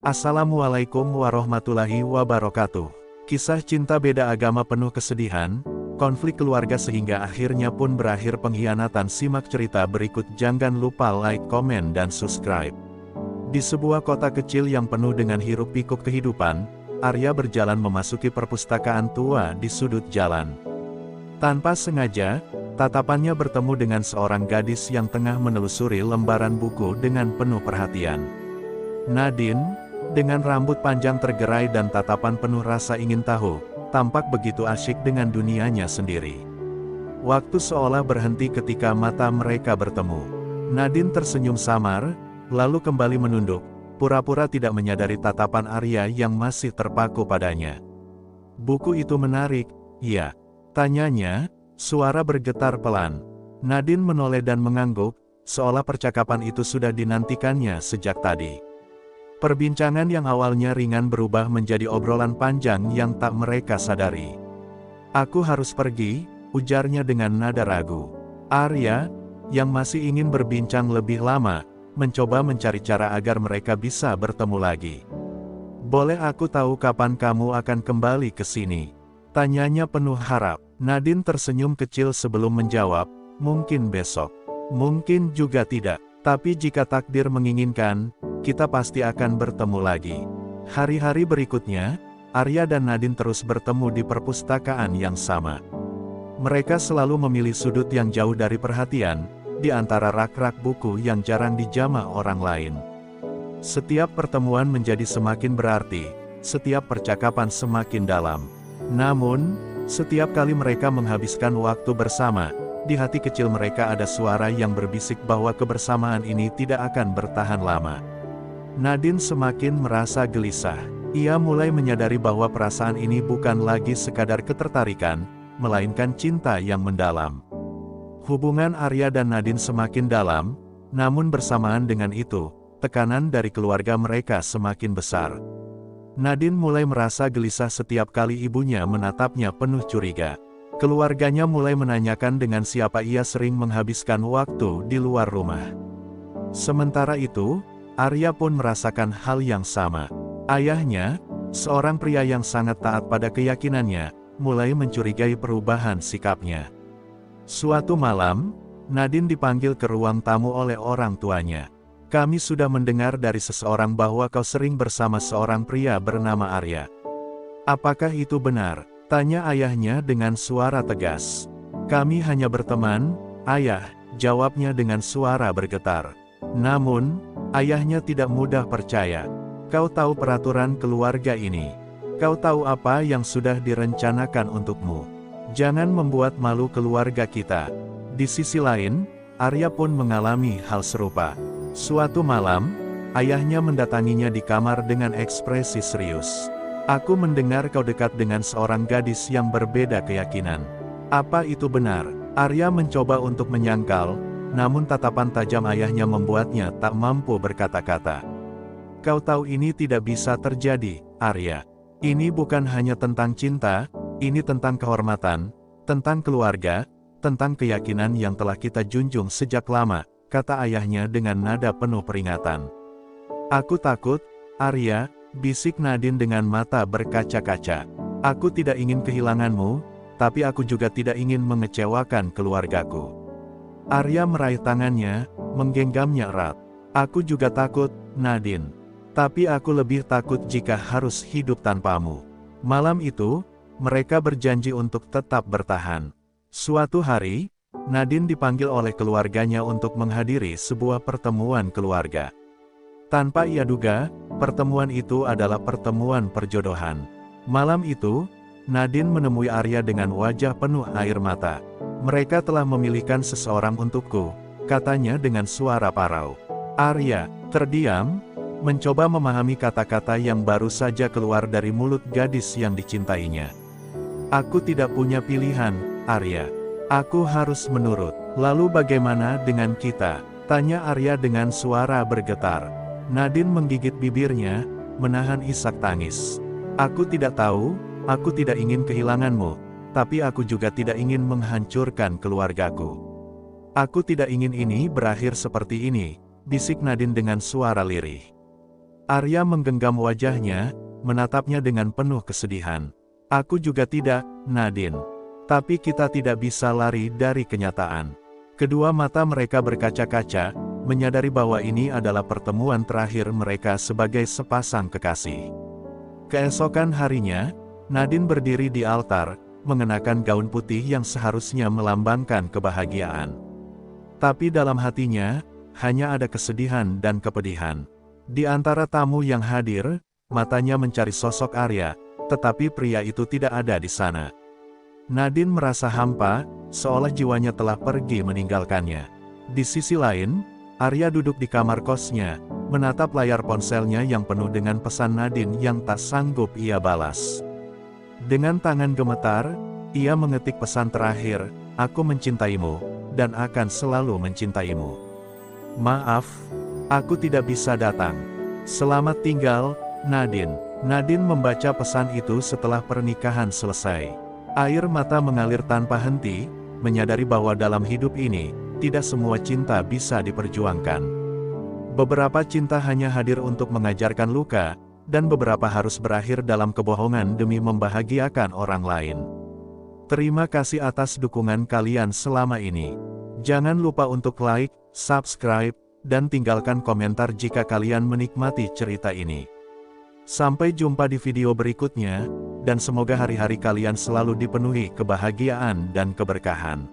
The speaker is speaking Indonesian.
Assalamualaikum warahmatullahi wabarakatuh. Kisah cinta beda agama penuh kesedihan, konflik keluarga sehingga akhirnya pun berakhir pengkhianatan. Simak cerita berikut. Jangan lupa like, komen, dan subscribe. Di sebuah kota kecil yang penuh dengan hiruk-pikuk kehidupan, Arya berjalan memasuki perpustakaan tua di sudut jalan. Tanpa sengaja, tatapannya bertemu dengan seorang gadis yang tengah menelusuri lembaran buku dengan penuh perhatian. Nadine, dengan rambut panjang tergerai dan tatapan penuh rasa ingin tahu, tampak begitu asyik dengan dunianya sendiri. Waktu seolah berhenti ketika mata mereka bertemu. Nadine tersenyum samar, lalu kembali menunduk, pura-pura tidak menyadari tatapan Arya yang masih terpaku padanya. "Buku itu menarik, ya?" tanyanya, suara bergetar pelan. Nadine menoleh dan mengangguk, seolah percakapan itu sudah dinantikannya sejak tadi. Perbincangan yang awalnya ringan berubah menjadi obrolan panjang yang tak mereka sadari. "Aku harus pergi," ujarnya dengan nada ragu. Arya, yang masih ingin berbincang lebih lama, mencoba mencari cara agar mereka bisa bertemu lagi. "Boleh aku tahu kapan kamu akan kembali ke sini?" tanyanya penuh harap. Nadine tersenyum kecil sebelum menjawab, "Mungkin besok. Mungkin juga tidak. Tapi jika takdir menginginkan, kita pasti akan bertemu lagi." Hari-hari berikutnya, Arya dan Nadine terus bertemu di perpustakaan yang sama. Mereka selalu memilih sudut yang jauh dari perhatian, di antara rak-rak buku yang jarang dijamah orang lain. Setiap pertemuan menjadi semakin berarti, setiap percakapan semakin dalam. Namun, setiap kali mereka menghabiskan waktu bersama, di hati kecil mereka ada suara yang berbisik bahwa kebersamaan ini tidak akan bertahan lama. Nadine semakin merasa gelisah. Ia mulai menyadari bahwa perasaan ini bukan lagi sekadar ketertarikan, melainkan cinta yang mendalam. Hubungan Arya dan Nadine semakin dalam, namun bersamaan dengan itu, tekanan dari keluarga mereka semakin besar. Nadine mulai merasa gelisah setiap kali ibunya menatapnya penuh curiga. Keluarganya mulai menanyakan dengan siapa ia sering menghabiskan waktu di luar rumah. Sementara itu, Arya pun merasakan hal yang sama. Ayahnya, seorang pria yang sangat taat pada keyakinannya, mulai mencurigai perubahan sikapnya. Suatu malam, Nadine dipanggil ke ruang tamu oleh orang tuanya. "Kami sudah mendengar dari seseorang bahwa kau sering bersama seorang pria bernama Arya. Apakah itu benar?" tanya ayahnya dengan suara tegas. "Kami hanya berteman, ayah," jawabnya dengan suara bergetar. Namun, ayahnya tidak mudah percaya. "Kau tahu peraturan keluarga ini. Kau tahu apa yang sudah direncanakan untukmu. Jangan membuat malu keluarga kita." Di sisi lain, Arya pun mengalami hal serupa. Suatu malam, ayahnya mendatanginya di kamar dengan ekspresi serius. "Aku mendengar kau dekat dengan seorang gadis yang berbeda keyakinan. Apa itu benar?" Arya mencoba untuk menyangkal, namun tatapan tajam ayahnya membuatnya tak mampu berkata-kata. "Kau tahu ini tidak bisa terjadi, Arya. Ini bukan hanya tentang cinta, ini tentang kehormatan, tentang keluarga, tentang keyakinan yang telah kita junjung sejak lama," kata ayahnya dengan nada penuh peringatan. "Aku takut, Arya," bisik Nadine dengan mata berkaca-kaca. "Aku tidak ingin kehilanganmu, tapi aku juga tidak ingin mengecewakan keluargaku." Arya meraih tangannya, menggenggamnya erat. "Aku juga takut, Nadine. Tapi aku lebih takut jika harus hidup tanpamu." Malam itu, mereka berjanji untuk tetap bertahan. Suatu hari, Nadine dipanggil oleh keluarganya untuk menghadiri sebuah pertemuan keluarga. Tanpa ia duga, pertemuan itu adalah pertemuan perjodohan. Malam itu, Nadine menemui Arya dengan wajah penuh air mata. "Mereka telah memilihkan seseorang untukku," katanya dengan suara parau. Arya terdiam, mencoba memahami kata-kata yang baru saja keluar dari mulut gadis yang dicintainya. "Aku tidak punya pilihan, Arya. Aku harus menurut." "Lalu bagaimana dengan kita?" tanya Arya dengan suara bergetar. Nadine menggigit bibirnya, menahan isak tangis. "Aku tidak tahu, aku tidak ingin kehilanganmu, tapi aku juga tidak ingin menghancurkan keluargaku. Aku tidak ingin ini berakhir seperti ini," bisik Nadine dengan suara lirih. Arya menggenggam wajahnya, menatapnya dengan penuh kesedihan. Aku juga tidak, Nadine. Tapi kita tidak bisa lari dari kenyataan. Kedua mata mereka berkaca-kaca, menyadari bahwa ini adalah pertemuan terakhir mereka sebagai sepasang kekasih. Keesokan harinya, Nadine berdiri di altar, mengenakan gaun putih yang seharusnya melambangkan kebahagiaan. Tapi dalam hatinya, hanya ada kesedihan dan kepedihan. Di antara tamu yang hadir, matanya mencari sosok Arya, tetapi pria itu tidak ada di sana. Nadine merasa hampa, seolah jiwanya telah pergi meninggalkannya. Di sisi lain, Arya duduk di kamar kosnya, menatap layar ponselnya yang penuh dengan pesan Nadine yang tak sanggup ia balas. Dengan tangan gemetar, ia mengetik pesan terakhir, "Aku mencintaimu, dan akan selalu mencintaimu. Maaf, aku tidak bisa datang. Selamat tinggal, Nadine." Nadine membaca pesan itu setelah pernikahan selesai. Air mata mengalir tanpa henti, menyadari bahwa dalam hidup ini, tidak semua cinta bisa diperjuangkan. Beberapa cinta hanya hadir untuk mengajarkan luka, dan beberapa harus berakhir dalam kebohongan demi membahagiakan orang lain. Terima kasih atas dukungan kalian selama ini. Jangan lupa untuk like, subscribe, dan tinggalkan komentar jika kalian menikmati cerita ini. Sampai jumpa di video berikutnya, dan semoga hari-hari kalian selalu dipenuhi kebahagiaan dan keberkahan.